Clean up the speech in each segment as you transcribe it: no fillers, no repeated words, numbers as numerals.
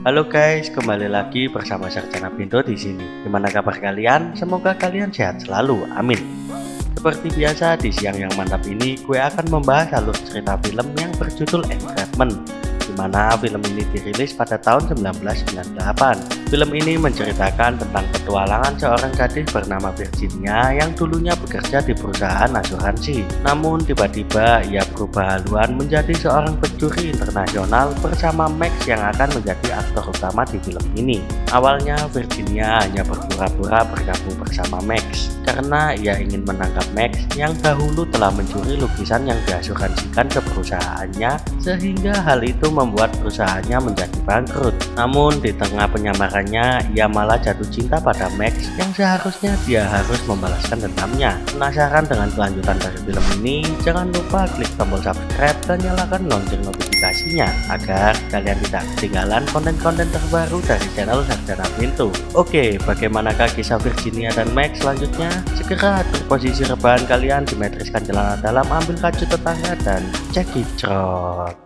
Halo guys, kembali lagi bersama Sarjana Pinto di sini. Gimana kabar kalian? Semoga kalian sehat selalu. Amin. Seperti biasa di siang yang mantap ini, gue akan membahas alur cerita film yang berjudul Entrapment, di mana film ini dirilis pada tahun 1998. Film ini menceritakan tentang petualangan seorang gadis bernama Virginia yang dulunya bekerja di perusahaan asuransi. Namun tiba-tiba ia berubah haluan menjadi seorang pencuri internasional bersama Max yang akan menjadi aktor utama di film ini. Awalnya Virginia hanya berpura-pura bergabung bersama Max karena ia ingin menangkap Max yang dahulu telah mencuri lukisan yang diasuransikan ke perusahaannya, sehingga hal itu membuat perusahaannya menjadi bangkrut. Namun di tengah penyamarannya, ia malah jatuh cinta pada Max yang seharusnya dia harus membalaskan dendamnya. Penasaran dengan kelanjutan dari film ini? Jangan lupa klik tombol subscribe dan nyalakan lonceng notifikasinya agar kalian tidak ketinggalan konten-konten terbaru dari channel Sarjana Pinto. Oke, bagaimanakah kisah Virginia dan Max selanjutnya? Segera atur posisi rebahan kalian, simetriskan celana dalam, ambil kacu tetangga dan cekicrot.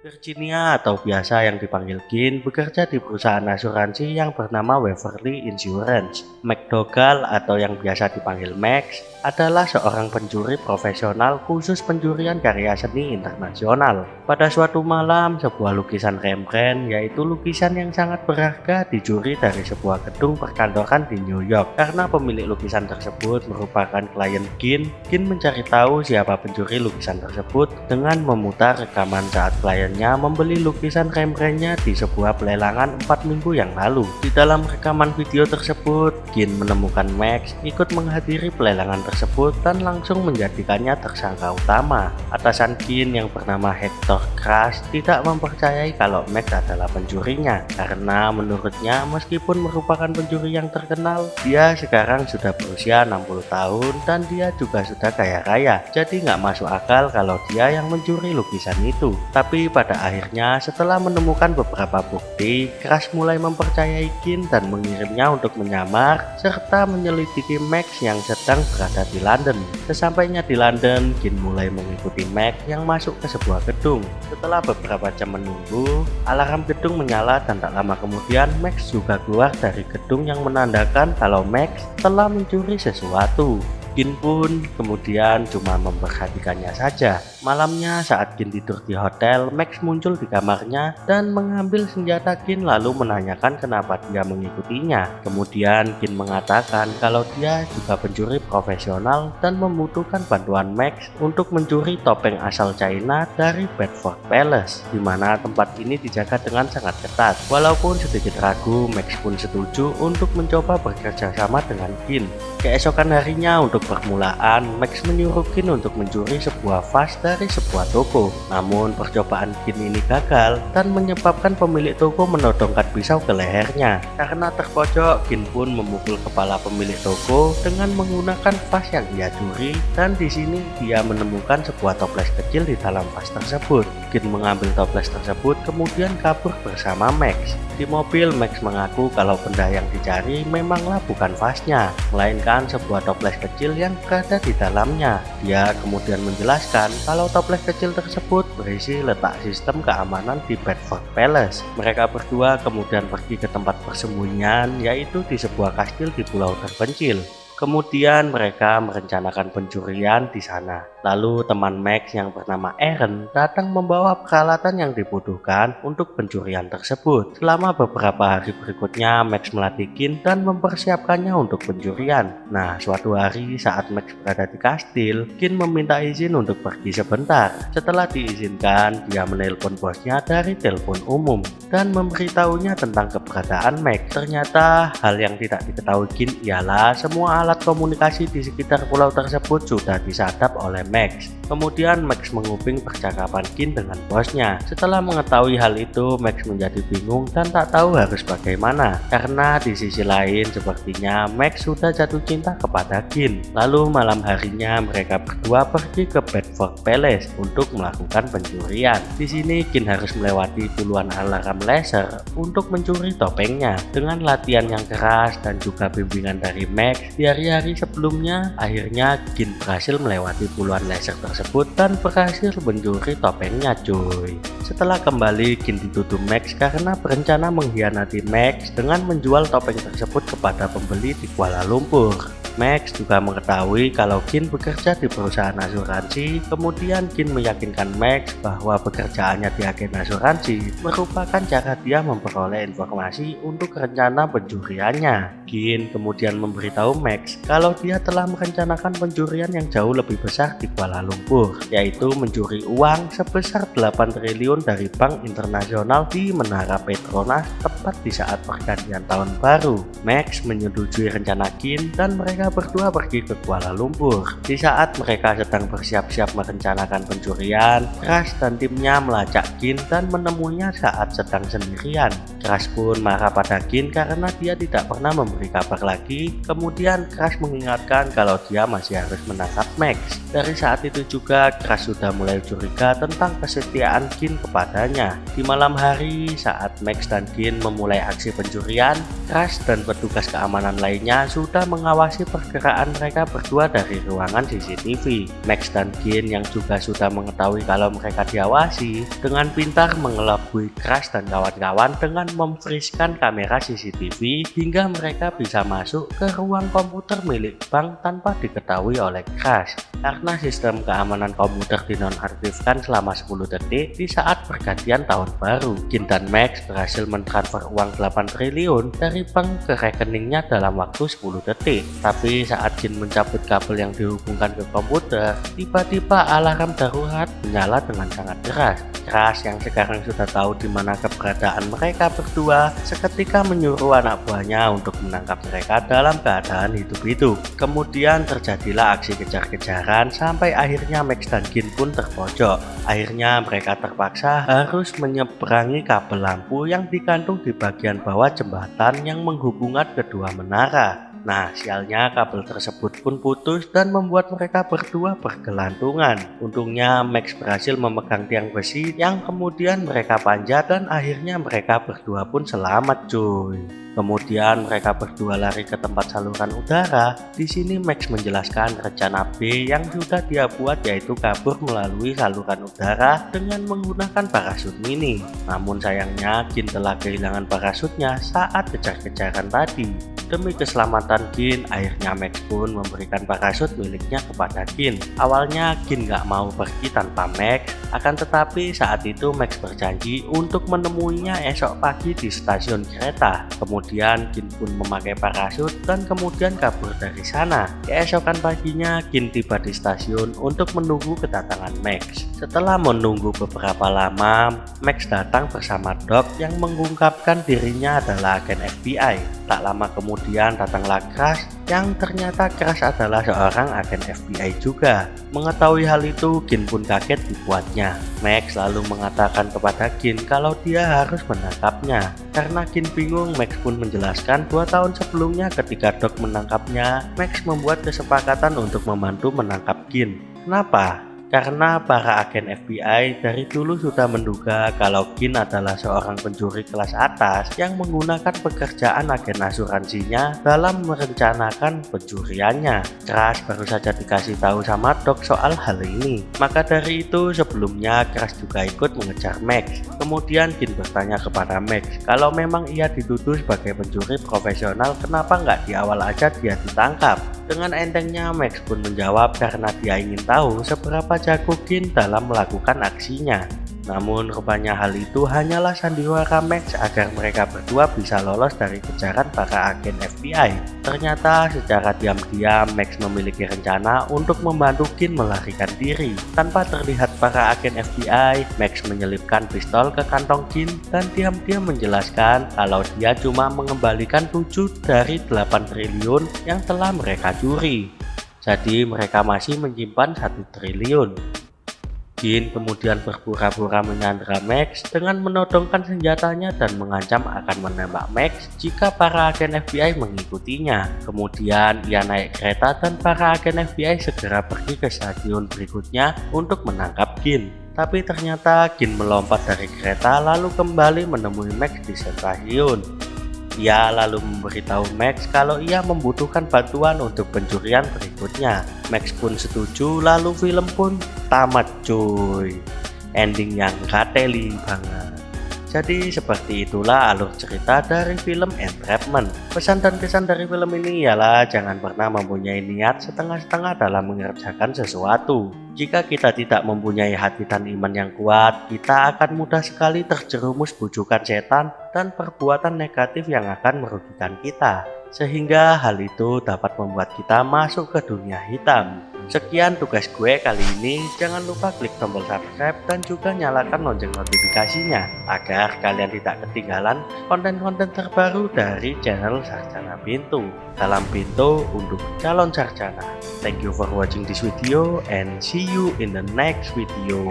Virginia atau biasa yang dipanggil Gin bekerja di perusahaan asuransi yang bernama Waverly Insurance. McDougall atau yang biasa dipanggil Max adalah seorang pencuri profesional khusus pencurian karya seni internasional. Pada suatu malam, sebuah lukisan Rembrandt, yaitu lukisan yang sangat berharga, dicuri dari sebuah gedung perkantoran di New York. Karena pemilik lukisan tersebut merupakan klien Gin mencari tahu siapa pencuri lukisan tersebut dengan memutar rekaman saat kliennya membeli lukisan Rembrandt-nya di sebuah pelelangan 4 minggu yang lalu. Di dalam rekaman video tersebut, Gin menemukan Max ikut menghadiri pelelangan tersebut dan langsung menjadikannya tersangka utama. Atasan Gin yang bernama Hector Crash tidak mempercayai kalau Max adalah pencurinya karena menurutnya meskipun merupakan pencuri yang terkenal, dia sekarang sudah berusia 60 tahun dan dia juga sudah kaya raya, jadi nggak masuk akal kalau dia yang mencuri lukisan itu. Tapi pada akhirnya setelah menemukan beberapa bukti, Crash mulai mempercayai Gin dan mengirimnya untuk menyamar serta menyelidiki Max yang sedang berada di London. Sesampainya di London, Gin mulai mengikuti Max yang masuk ke sebuah gedung. Setelah beberapa jam menunggu, alarm gedung menyala dan tak lama kemudian Max juga keluar dari gedung yang menandakan kalau Max telah mencuri sesuatu. Gin pun kemudian cuma memperhatikannya saja. Malamnya saat Gin tidur di hotel, Max muncul di kamarnya dan mengambil senjata Gin lalu menanyakan kenapa dia mengikutinya. Kemudian Gin mengatakan kalau dia juga pencuri profesional dan membutuhkan bantuan Max untuk mencuri topeng asal China dari Bedford Palace, di mana tempat ini dijaga dengan sangat ketat. Walaupun sedikit ragu, Max pun setuju untuk mencoba bekerja sama dengan Gin. Keesokan harinya untuk permulaan, Max menyuruh Gin untuk mencuri sebuah vas dari sebuah toko. Namun percobaan Gin ini gagal dan menyebabkan pemilik toko menodongkan pisau ke lehernya. Karena terpojok, Gin pun memukul kepala pemilik toko dengan menggunakan vas yang ia curi, dan di sini dia menemukan sebuah toples kecil di dalam vas tersebut. Gin mengambil toples tersebut kemudian kabur bersama Max. Di mobil, Max mengaku kalau benda yang dicari memanglah bukan vasnya, melainkan sebuah toples kecil yang berada di dalamnya. Dia kemudian menjelaskan kalau toples kecil tersebut berisi letak sistem keamanan di Bedford Palace. Mereka berdua kemudian pergi ke tempat persembunyian, yaitu di sebuah kastil di pulau terpencil. Kemudian mereka merencanakan pencurian di sana. Lalu teman Max yang bernama Aaron datang membawa peralatan yang dibutuhkan untuk pencurian tersebut. Selama beberapa hari berikutnya, Max melatih Gin dan mempersiapkannya untuk pencurian. Nah, suatu hari saat Max berada di kastil, Gin meminta izin untuk pergi sebentar. Setelah diizinkan, dia menelpon bosnya dari telepon umum dan memberitahunya tentang keberadaan Max. Ternyata hal yang tidak diketahui Gin ialah semua alat komunikasi di sekitar pulau tersebut sudah disadap oleh Max. Kemudian Max menguping percakapan Gin dengan bosnya. Setelah mengetahui hal itu, Max menjadi bingung dan tak tahu harus bagaimana. Karena di sisi lain sepertinya Max sudah jatuh cinta kepada Gin. Lalu malam harinya mereka berdua pergi ke Bedford Palace untuk melakukan pencurian. Di sini Gin harus melewati puluhan alarm laser untuk mencuri topengnya. Dengan latihan yang keras dan juga bimbingan dari Max di hari-hari sebelumnya, akhirnya Gin berhasil melewati puluhan laser tersebut dan berhasil mencuri topengnya cuy. Setelah kembali, Gin dituduh Max karena berencana mengkhianati Max dengan menjual topeng tersebut kepada pembeli di Kuala Lumpur. Max juga mengetahui kalau Gin bekerja di perusahaan asuransi. Kemudian Gin meyakinkan Max bahwa pekerjaannya di agen asuransi merupakan cara dia memperoleh informasi untuk rencana pencuriannya. Gin kemudian memberitahu Max kalau dia telah merencanakan pencurian yang jauh lebih besar di Kuala Lumpur, yaitu mencuri uang sebesar 8 triliun dari Bank Internasional di Menara Petronas tepat di saat pergantian tahun baru. Max menyetujui rencana Gin dan mereka berdua pergi ke Kuala Lumpur. Di saat mereka sedang bersiap-siap merencanakan pencurian, Crash dan timnya melacak Gin dan menemuinya saat sedang sendirian. Crash pun marah pada Gin karena dia tidak pernah memberi kabar lagi. Kemudian Crash mengingatkan kalau dia masih harus menangkap Max. Dari saat itu juga Crash sudah mulai curiga tentang kesetiaan Gin kepadanya. Di malam hari saat Max dan Gin memulai aksi pencurian, Crash dan petugas keamanan lainnya sudah mengawasi pergerakan mereka berdua dari ruangan CCTV. Max dan Gin yang juga sudah mengetahui kalau mereka diawasi, dengan pintar mengelabui Crash dan kawan-kawan dengan memfreeze-kan kamera CCTV hingga mereka bisa masuk ke ruang komputer milik bank tanpa diketahui oleh Crash. Karena sistem keamanan komputer dinonaktifkan selama 10 detik di saat pergantian tahun baru, Gin dan Max berhasil mentransfer uang 8 triliun dari bank ke rekeningnya dalam waktu 10 detik. Tapi saat Gin mencabut kabel yang dihubungkan ke komputer, tiba-tiba alarm darurat menyala dengan sangat keras. Crash yang sekarang sudah tahu di mana keberadaan mereka berdua, seketika menyuruh anak buahnya untuk menangkap mereka dalam keadaan hidup-hidup. Kemudian terjadilah aksi kejar-kejaran sampai akhirnya Max dan Gin pun terpojok. Akhirnya mereka terpaksa harus menyeberangi kabel lampu yang digantung di bagian bawah jembatan yang menghubungkan kedua menara. Nah, sialnya kabel tersebut pun putus dan membuat mereka berdua bergelantungan. Untungnya Max berhasil memegang tiang besi yang kemudian mereka panjat dan akhirnya mereka berdua pun selamat cuy. Kemudian mereka berdua lari ke tempat saluran udara. Di sini Max menjelaskan rencana B yang sudah dia buat, yaitu kabur melalui saluran udara dengan menggunakan parasut mini. Namun sayangnya Gin telah kehilangan parasutnya saat kejar-kejaran tadi. Demi keselamatan Gin, akhirnya Max pun memberikan parasut miliknya kepada Gin. Awalnya Gin gak mau pergi tanpa Max, akan tetapi saat itu Max berjanji untuk menemuinya esok pagi di stasiun kereta. Kemudian Gin pun memakai parasut dan kemudian kabur dari sana. Keesokan paginya Gin tiba di stasiun untuk menunggu kedatangan Max. Setelah menunggu beberapa lama, Max datang bersama Doc yang mengungkapkan dirinya adalah agen FBI. Tak lama kemudian datanglah Crash yang ternyata Crash adalah seorang agen FBI juga. Mengetahui hal itu, Gin pun kaget dibuatnya. Max lalu mengatakan kepada Gin kalau dia harus menangkapnya. Karena Gin bingung, Max pun menjelaskan 2 tahun sebelumnya ketika Doc menangkapnya, Max membuat kesepakatan untuk membantu menangkap Gin. Kenapa? Karena para agen FBI dari dulu sudah menduga kalau Gin adalah seorang pencuri kelas atas yang menggunakan pekerjaan agen asuransinya dalam merencanakan pencuriannya. Crash baru saja dikasih tahu sama Doc soal hal ini. Maka dari itu sebelumnya Crash juga ikut mengejar Max. Kemudian Gin bertanya kepada Max kalau memang ia dituduh sebagai pencuri profesional, kenapa nggak di awal aja dia ditangkap? Dengan entengnya Max pun menjawab karena dia ingin tahu seberapa jago Gin dalam melakukan aksinya. Namun rupanya hal itu hanyalah sandiwara Max agar mereka berdua bisa lolos dari kejaran para agen FBI. Ternyata secara diam-diam Max memiliki rencana untuk membantu Gin melarikan diri. Tanpa terlihat para agen FBI, Max menyelipkan pistol ke kantong Gin dan diam-diam menjelaskan kalau dia cuma mengembalikan 7 dari 8 triliun yang telah mereka curi. Jadi mereka masih menyimpan 1 triliun. Jin kemudian berpura-pura menyandera Max dengan menodongkan senjatanya dan mengancam akan menembak Max jika para agen FBI mengikutinya. Kemudian ia naik kereta dan para agen FBI segera pergi ke stadion berikutnya untuk menangkap Jin. Tapi ternyata Jin melompat dari kereta lalu kembali menemui Max di stasiun. Ia lalu memberitahu Max kalau ia membutuhkan bantuan untuk pencurian berikutnya. Max pun setuju, lalu film pun tamat cuy. Ending yang kateli banget. Jadi seperti itulah alur cerita dari film Entrapment. Pesan dan kesan dari film ini ialah jangan pernah mempunyai niat setengah-setengah dalam mengerjakan sesuatu. Jika kita tidak mempunyai hati dan iman yang kuat, kita akan mudah sekali terjerumus bujukan setan dan perbuatan negatif yang akan merugikan kita. Sehingga hal itu dapat membuat kita masuk ke dunia hitam. Sekian tugas gue kali ini, jangan lupa klik tombol subscribe dan juga nyalakan lonceng notifikasinya agar kalian tidak ketinggalan konten-konten terbaru dari channel Sarjana Pintu. Dalam pintu untuk calon sarjana. Thank you for watching this video and see you in the next video.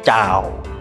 Ciao.